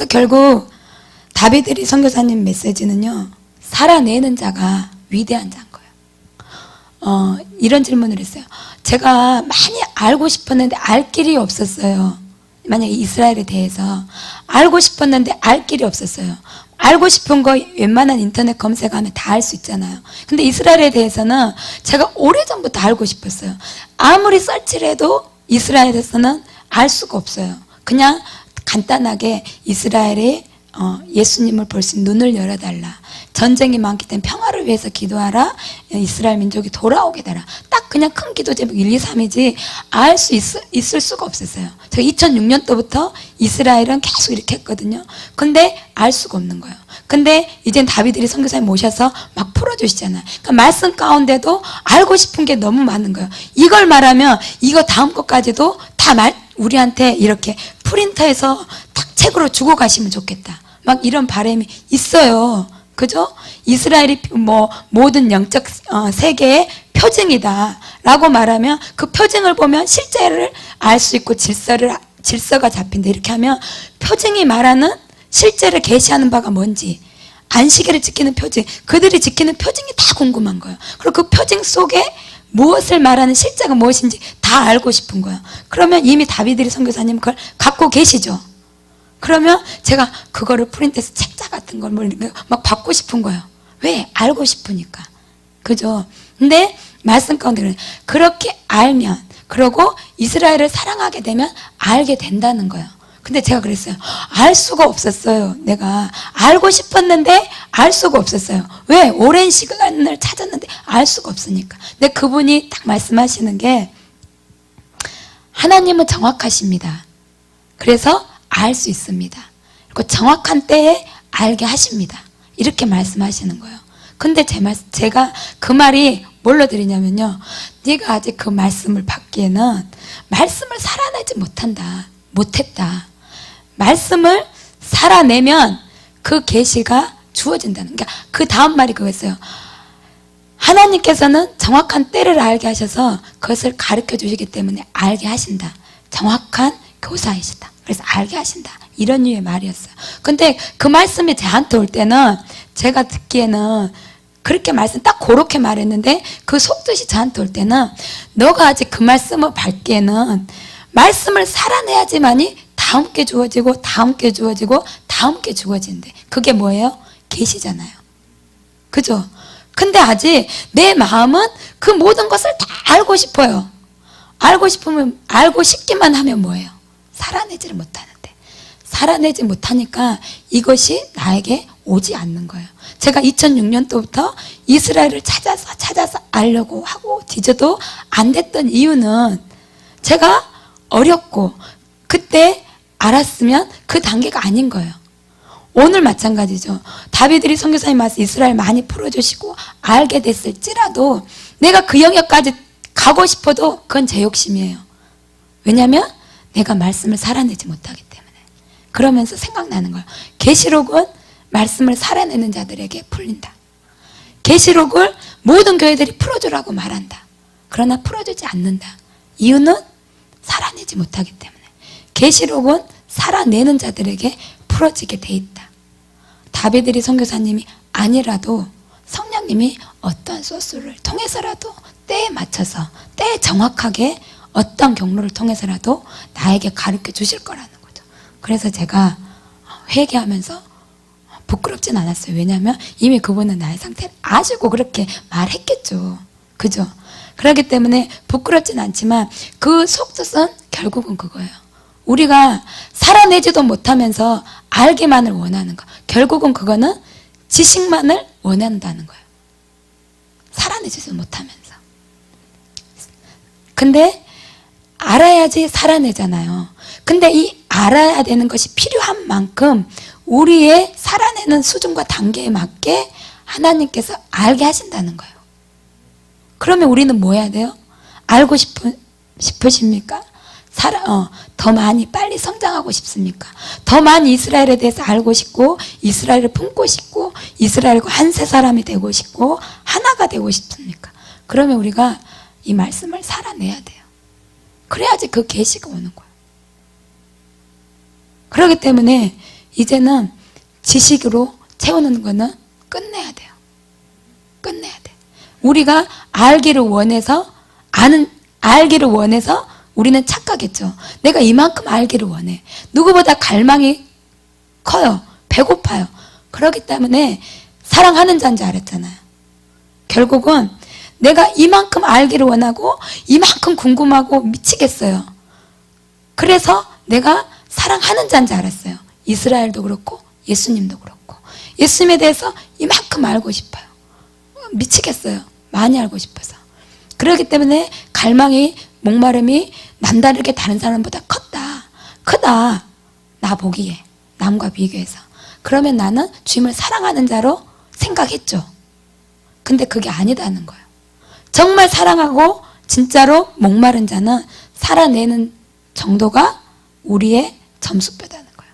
그래서 결국 다비드리 선교사님 메시지는요, 살아내는 자가 위대한 자인 거예요. 이런 질문을 했어요. 제가 많이 알고 싶었는데 알 길이 없었어요. 만약에 이스라엘에 대해서 알고 싶었는데 알 길이 없었어요. 알고 싶은 거 웬만한 인터넷 검색하면 다 알 수 있잖아요. 근데 이스라엘에 대해서는 제가 오래전부터 알고 싶었어요. 아무리 서치를 해도 이스라엘에서는 알 수가 없어요. 그냥 간단하게 이스라엘이 예수님을 볼 수 있는 눈을 열어달라, 전쟁이 많기 때문에 평화를 위해서 기도하라, 이스라엘 민족이 돌아오게 되라, 딱 그냥 큰 기도 제목 1, 2, 3이지 알 수 있을 수가 없었어요. 제가 2006년도부터 이스라엘은 계속 이렇게 했거든요. 근데 알 수가 없는 거예요. 근데 이젠 다비드리 선교사님 모셔서 막 풀어주시잖아요. 그러니까 말씀 가운데도 알고 싶은 게 너무 많은 거예요. 이걸 말하면 이거 다음 것까지도 다 우리한테 이렇게 프린터해서 딱 책으로 주고 가시면 좋겠다, 막 이런 바람이 있어요. 그죠? 이스라엘이 모든 영적 세계의 표징이다 라고 말하면 그 표징을 보면 실제를 알 수 있고 질서가 잡힌다. 이렇게 하면 표징이 말하는 실제를 계시하는 바가 뭔지, 안식일을 지키는 표징, 그들이 지키는 표징이 다 궁금한 거예요. 그리고 그 표징 속에 무엇을 말하는 실제가 무엇인지 다 알고 싶은 거예요. 그러면 이미 다비드리 선교사님 그걸 갖고 계시죠. 그러면 제가 그거를 프린트해서 책자 같은 걸 막 받고 싶은 거예요. 왜? 알고 싶으니까. 그죠? 근데 말씀 가운데 그렇게 알면, 그러고 이스라엘을 사랑하게 되면 알게 된다는 거예요. 근데 제가 그랬어요. 알 수가 없었어요. 내가 알고 싶었는데 알 수가 없었어요. 왜? 오랜 시간을 찾았는데 알 수가 없으니까. 근데 그분이 딱 말씀하시는 게, 하나님은 정확하십니다. 그래서 알 수 있습니다. 그리고 정확한 때에 알게 하십니다. 이렇게 말씀하시는 거예요. 근데 제가 그 말이 뭘로 드리냐면요, 네가 아직 그 말씀을 받기에는 말씀을 살아내지 못했다. 말씀을 살아내면 그 계시가 주어진다는, 그러니까 그 다음 말이 그거였어요. 하나님께서는 정확한 때를 알게 하셔서 그것을 가르쳐 주시기 때문에 알게 하신다. 정확한 교사이시다. 그래서 알게 하신다. 이런 류의 말이었어요. 근데 그 말씀이 저한테 올 때는, 제가 듣기에는 그렇게 딱 그렇게 말했는데, 그 속뜻이 저한테 올 때는, 너가 아직 그 말씀을 받기에는 말씀을 살아내야지만이 다음 게 주어지고 다음 게 주어지고 다음 게 주어진대. 그게 뭐예요? 계시잖아요. 그죠? 근데 아직 내 마음은 그 모든 것을 다 알고 싶어요. 알고 싶으면, 알고 싶기만 하면 뭐예요? 살아내지를 못하는데. 살아내지 못하니까 이것이 나에게 오지 않는 거예요. 제가 2006년도부터 이스라엘을 찾아서 알려고 하고 뒤져도 안 됐던 이유는, 제가 어렸고 그때 알았으면 그 단계가 아닌 거예요. 오늘 마찬가지죠. 다비드리 선교사님 와서 이스라엘 많이 풀어주시고 알게 됐을지라도 내가 그 영역까지 가고 싶어도 그건 제 욕심이에요. 왜냐하면 내가 말씀을 살아내지 못하기 때문에. 그러면서 생각나는 거예요. 계시록은 말씀을 살아내는 자들에게 풀린다. 계시록을 모든 교회들이 풀어주라고 말한다. 그러나 풀어주지 않는다. 이유는 살아내지 못하기 때문에. 계시록은 살아내는 자들에게 풀어지게 돼 있다. 다비드리 선교사님이 아니라도 성령님이 어떤 소스를 통해서라도 때에 맞춰서, 때에 정확하게 어떤 경로를 통해서라도 나에게 가르쳐 주실 거라는 거죠. 그래서 제가 회개하면서 부끄럽진 않았어요. 왜냐하면 이미 그분은 나의 상태를 아시고 그렇게 말했겠죠. 그죠? 그렇기 때문에 부끄럽진 않지만 그 속뜻은 결국은 그거예요. 우리가 살아내지도 못하면서 알기만을 원하는 거, 결국은 그거는 지식만을 원한다는 거예요. 살아내지도 못하면서. 근데 알아야지 살아내잖아요. 근데 이 알아야 되는 것이 필요한 만큼 우리의 살아내는 수준과 단계에 맞게 하나님께서 알게 하신다는 거예요. 그러면 우리는 뭐 해야 돼요? 알고 싶으십니까? 더 많이 빨리 성장하고 싶습니까? 더 많이 이스라엘에 대해서 알고 싶고, 이스라엘을 품고 싶고, 이스라엘과 한 세 사람이 되고 싶고, 하나가 되고 싶습니까? 그러면 우리가 이 말씀을 살아내야 돼요. 그래야지 그 계시가 오는 거예요. 그렇기 때문에 이제는 지식으로 채우는 거는 끝내야 돼요. 끝내야 돼. 우리가 알기를 원해서 우리는 착각했죠. 내가 이만큼 알기를 원해. 누구보다 갈망이 커요. 배고파요. 그렇기 때문에 사랑하는 자인 줄 알았잖아요. 결국은 내가 이만큼 알기를 원하고 이만큼 궁금하고 미치겠어요. 그래서 내가 사랑하는 자인 줄 알았어요. 이스라엘도 그렇고 예수님도 그렇고 예수님에 대해서 이만큼 알고 싶어요. 미치겠어요. 많이 알고 싶어서. 그렇기 때문에 갈망이 목마름이 남다르게 다른 사람보다 크다. 나 보기에 남과 비교해서. 그러면 나는 주님을 사랑하는 자로 생각했죠. 근데 그게 아니다는 거예요. 정말 사랑하고 진짜로 목마른 자는 살아내는 정도가 우리의 점수표다는 거예요.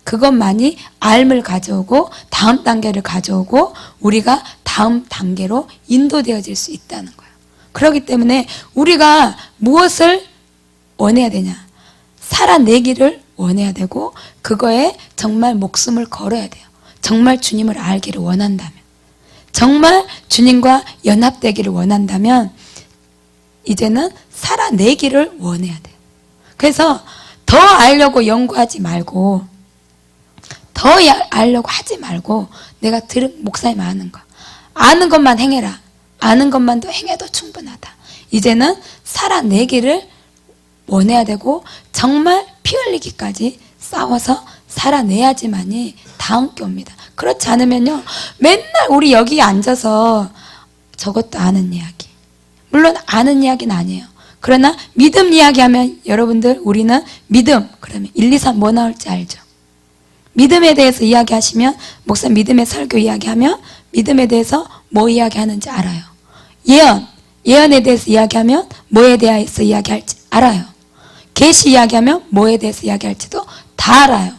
그것만이 알을 가져오고 다음 단계를 가져오고 우리가 다음 단계로 인도되어질 수 있다는 거예요. 그렇기 때문에 우리가 무엇을 원해야 되냐? 살아내기를 원해야 되고 그거에 정말 목숨을 걸어야 돼요. 정말 주님을 알기를 원한다면, 정말 주님과 연합되기를 원한다면 이제는 살아내기를 원해야 돼요. 그래서 더 알려고 연구하지 말고 더 알려고 하지 말고 내가 들은 목사님 아는 것만 행해라. 아는 것만도 행해도 충분하다. 이제는 살아내기를 원해야 되고 정말 피 흘리기까지 싸워서 살아내야지만이 다음 게 옵니다. 그렇지 않으면요 맨날 우리 여기 앉아서 저것도 아는 이야기, 물론 아는 이야기는 아니에요. 그러나 믿음 이야기하면 여러분들 우리는 믿음 그러면 1, 2, 3 뭐 나올지 알죠. 믿음에 대해서 이야기하시면 목사 믿음의 설교 이야기하면 믿음에 대해서 뭐 이야기하는지 알아요. 예언에 대해서 이야기하면 뭐에 대해서 이야기할지 알아요. 계시 이야기하면 뭐에 대해서 이야기할지도 다 알아요.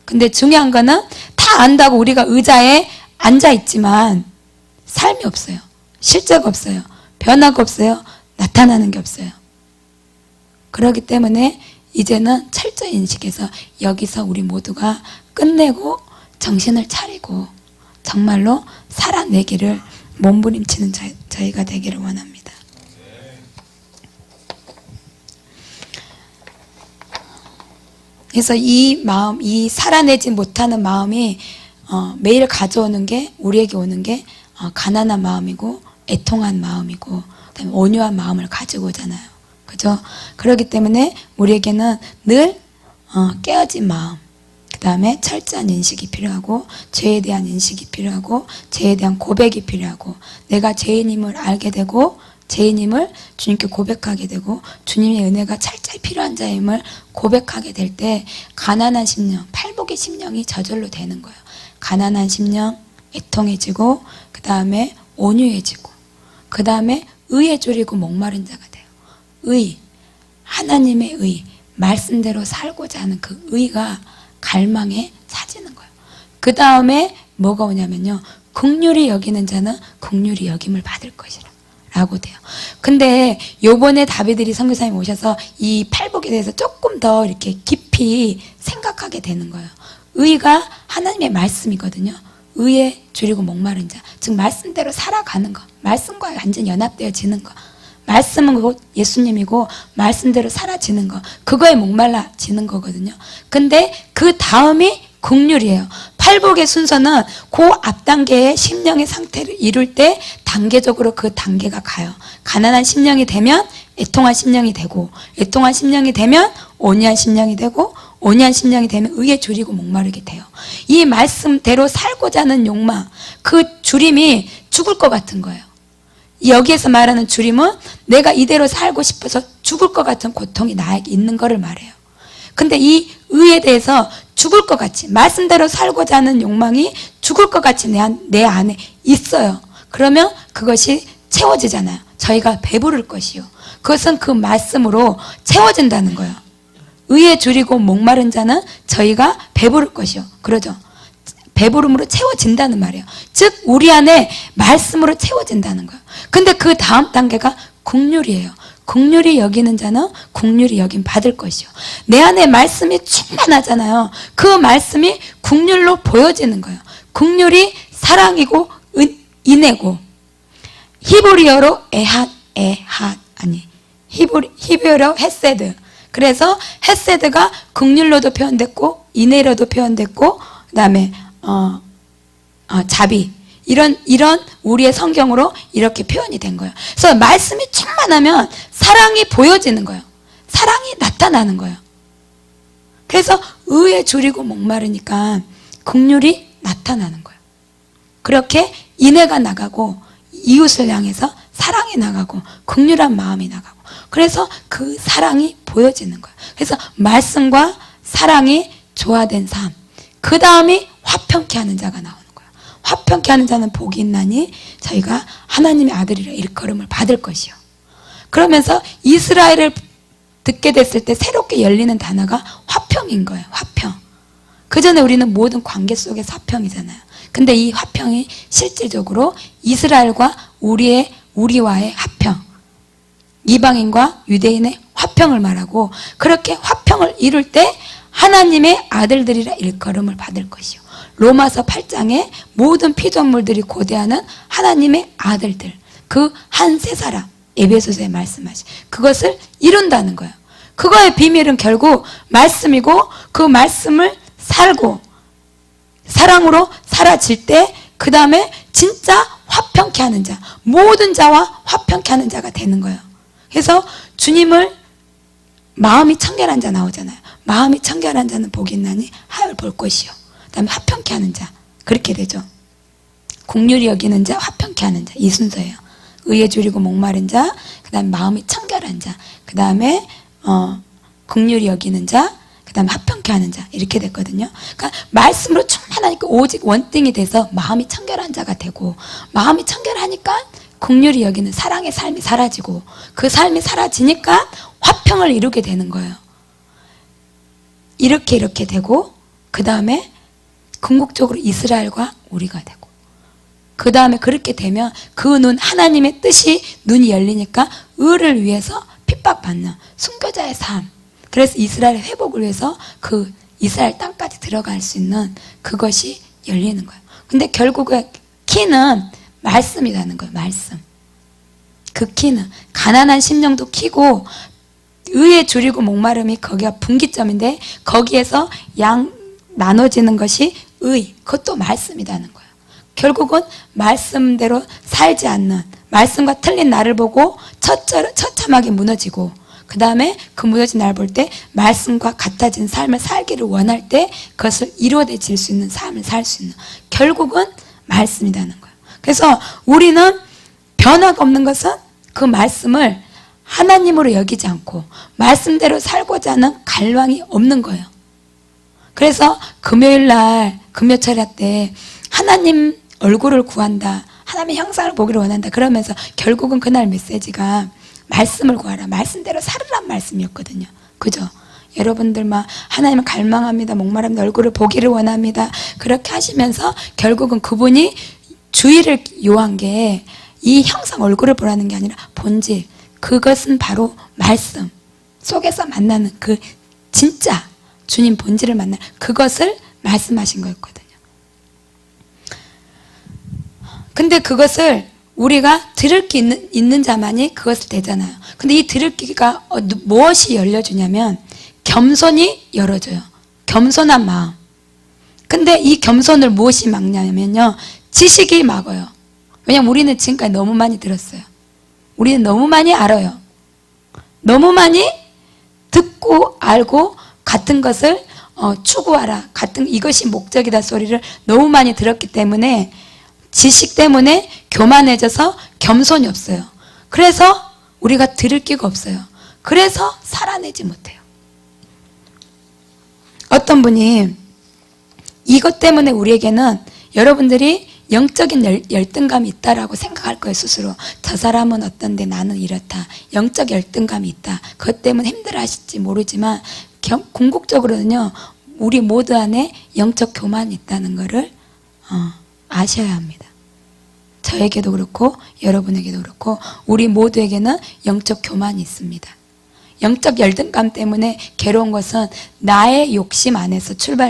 근데 중요한 거는 다 안다고 우리가 의자에 앉아있지만 삶이 없어요. 실제가 없어요. 변화가 없어요. 나타나는 게 없어요. 그렇기 때문에 이제는 철저히 인식해서 여기서 우리 모두가 끝내고 정신을 차리고 정말로 살아내기를 몸부림치는 저희가 되기를 원합니다. 그래서 이 마음, 이 살아내지 못하는 마음이 매일 가져오는 게 우리에게 오는 게 가난한 마음이고 애통한 마음이고 그다음에 온유한 마음을 가지고 오잖아요. 그죠? 그렇기 때문에 우리에게는 늘 깨어진 마음, 그 다음에 철저한 인식이 필요하고 죄에 대한 인식이 필요하고 죄에 대한 고백이 필요하고 내가 죄인임을 알게 되고 죄인임을 주님께 고백하게 되고 주님의 은혜가 철저히 필요한 자임을 고백하게 될 때 가난한 심령, 팔복의 심령이 저절로 되는 거예요. 가난한 심령, 애통해지고 그 다음에 온유해지고 그 다음에 의에 졸이고 목마른 자가 돼요. 의, 하나님의 의, 말씀대로 살고자 하는 그 의가 갈망에 차지는 거예요. 그 다음에 뭐가 오냐면요 긍휼히 여기는 자는 긍휼히 여김을 받을 것이라 라고 돼요. 근데 요번에 다비들이 선교사님 오셔서 이 팔복에 대해서 조금 더 이렇게 깊이 생각하게 되는 거예요. 의가 하나님의 말씀이거든요. 의에 줄이고 목마른 자, 즉 말씀대로 살아가는 거, 말씀과 완전히 연합되어지는 거, 말씀은 곧 예수님이고 말씀대로 사라지는 거, 그거에 목말라지는 거거든요. 근데 그 다음이 긍휼이에요. 팔복의 순서는 그 앞 단계의 심령의 상태를 이룰 때 단계적으로 그 단계가 가요. 가난한 심령이 되면 애통한 심령이 되고, 애통한 심령이 되면 온유한 심령이 되고, 온유한 심령이 되면 의에 줄이고 목마르게 돼요. 이 말씀대로 살고자 하는 욕망, 그 줄임이 죽을 것 같은 거예요. 여기에서 말하는 줄임은 내가 이대로 살고 싶어서 죽을 것 같은 고통이 나에게 있는 거를 말해요. 근데 이 의에 대해서 죽을 것 같이 말씀대로 살고자 하는 욕망이 죽을 것 같이 내 안에 있어요. 그러면 그것이 채워지잖아요. 저희가 배부를 것이요. 그것은 그 말씀으로 채워진다는 거예요. 의에 줄이고 목마른 자는 저희가 배부를 것이요. 그러죠. 배부름으로 채워진다는 말이에요. 즉 우리 안에 말씀으로 채워진다는 거예요. 근데 그 다음 단계가 긍휼이에요. 긍휼히 여기는 자는 긍휼히 여김 받을 것이요. 내 안에 말씀이 충만하잖아요. 그 말씀이 긍휼로 보여지는 거예요. 긍휼이 사랑이고 인애고, 히브리어로 히브리어로 헤세드. 그래서 헤세드가 긍휼로도 표현됐고 인애로도 표현됐고, 그다음에 자비, 이런 우리의 성경으로 이렇게 표현이 된 거예요. 그래서 말씀이 충만하면 사랑이 보여지는 거예요. 사랑이 나타나는 거예요. 그래서 의에 줄이고 목마르니까 긍휼이 나타나는 거예요. 그렇게 인애가 나가고, 이웃을 향해서 사랑이 나가고, 긍휼한 마음이 나가고, 그래서 그 사랑이 보여지는 거예요. 그래서 말씀과 사랑이 조화된 삶, 그 다음이 화평케 하는 자가 나오는 거예요. 화평케 하는 자는 복이 있나니 저희가 하나님의 아들이라 일컬음을 받을 것이요. 그러면서 이스라엘을 듣게 됐을 때 새롭게 열리는 단어가 화평인 거예요. 화평. 그 전에 우리는 모든 관계 속에서 화평이잖아요. 근데 이 화평이 실질적으로 이스라엘과 우리와의 화평, 이방인과 유대인의 화평을 말하고, 그렇게 화평을 이룰 때 하나님의 아들들이라 일컬음을 받을 것이요. 로마서 8장에 모든 피조물들이 고대하는 하나님의 아들들, 그 한 세 사람, 에베소서에 말씀하신 그것을 이룬다는 거예요. 그거의 비밀은 결국 말씀이고, 그 말씀을 살고 사랑으로 사라질 때 그 다음에 진짜 화평케 하는 자, 모든 자와 화평케 하는 자가 되는 거예요. 그래서 주님을 마음이 청결한 자 나오잖아요. 마음이 청결한 자는 복이 있나니 하을 볼 것이요. 그 다음에 화평케 하는 자, 그렇게 되죠. 긍휼히 여기는 자, 화평케 하는 자, 이 순서예요. 의에 줄이고 목마른 자, 그 다음에 마음이 청결한 자, 그 다음에 긍휼히 여기는 자, 그 다음에 화평케 하는 자, 이렇게 됐거든요. 그러니까 말씀으로 충만하니까 오직 원띵이 돼서 마음이 청결한 자가 되고, 마음이 청결하니까 긍휼히 여기는 사랑의 삶이 사라지고, 그 삶이 사라지니까 화평을 이루게 되는 거예요. 이렇게 되고, 그 다음에 궁극적으로 이스라엘과 우리가 되고, 그 다음에 그렇게 되면 그 눈, 하나님의 뜻이 눈이 열리니까 의를 위해서 핍박받는 순교자의 삶, 그래서 이스라엘 회복을 위해서 그 이스라엘 땅까지 들어갈 수 있는 그것이 열리는 거예요. 근데 결국에 키는 말씀이라는 거예요. 말씀. 그 키는 가난한 심령도 키고, 의에 줄이고 목마름이 거기가 분기점인데, 거기에서 나눠지는 것이 의, 그것도 말씀이라는 거예요. 결국은 말씀대로 살지 않는, 말씀과 틀린 나를 보고 처참하게 무너지고, 그 다음에 그 무너진 나를 볼 때 말씀과 같아진 삶을 살기를 원할 때 그것을 이루어질 수 있는 삶을 살 수 있는, 결국은 말씀이라는 거예요. 그래서 우리는 변화가 없는 것은 그 말씀을 하나님으로 여기지 않고 말씀대로 살고자 하는 갈망이 없는 거예요. 그래서 금요일날 금요철야 때 하나님 얼굴을 구한다, 하나님의 형상을 보기를 원한다 그러면서 결국은 그날 메시지가 말씀을 구하라, 말씀대로 살으란 말씀이었거든요. 그죠? 여러분들 막 하나님을 갈망합니다, 목마릅니다, 얼굴을 보기를 원합니다, 그렇게 하시면서 결국은 그분이 주의를 요한 게 이 형상 얼굴을 보라는 게 아니라 본질, 그것은 바로 말씀 속에서 만나는 그 진짜 주님 본질을 만나, 그것을 말씀하신 거였거든요. 근데 그것을 우리가 들을 게 있는 자만이 그것을 되잖아요. 근데 이 들을 귀가 무엇이 열려주냐면 겸손이 열어줘요. 겸손한 마음. 근데 이 겸손을 무엇이 막냐면요, 지식이 막아요. 왜냐면 우리는 지금까지 너무 많이 들었어요. 우리는 너무 많이 알아요. 너무 많이 듣고 알고 같은 것을 추구하라, 같은 이것이 목적이다 소리를 너무 많이 들었기 때문에 지식 때문에 교만해져서 겸손이 없어요. 그래서 우리가 들을 기가 없어요. 그래서 살아내지 못해요. 어떤 분이 이것 때문에 우리에게는 여러분들이 영적인 열등감이 있다라고 생각할 거예요. 스스로 저 사람은 어떤데 나는 이렇다, 영적 열등감이 있다, 그것 때문에 힘들어 하실지 모르지만 궁극적으로는요, 우리 모두 안에 영적 교만이 있다는 것을 아셔야 합니다. 저에게도 그렇고 여러분에게도 그렇고 우리 모두에게는 영적 교만이 있습니다. 영적 열등감 때문에 괴로운 것은 나의 욕심 안에서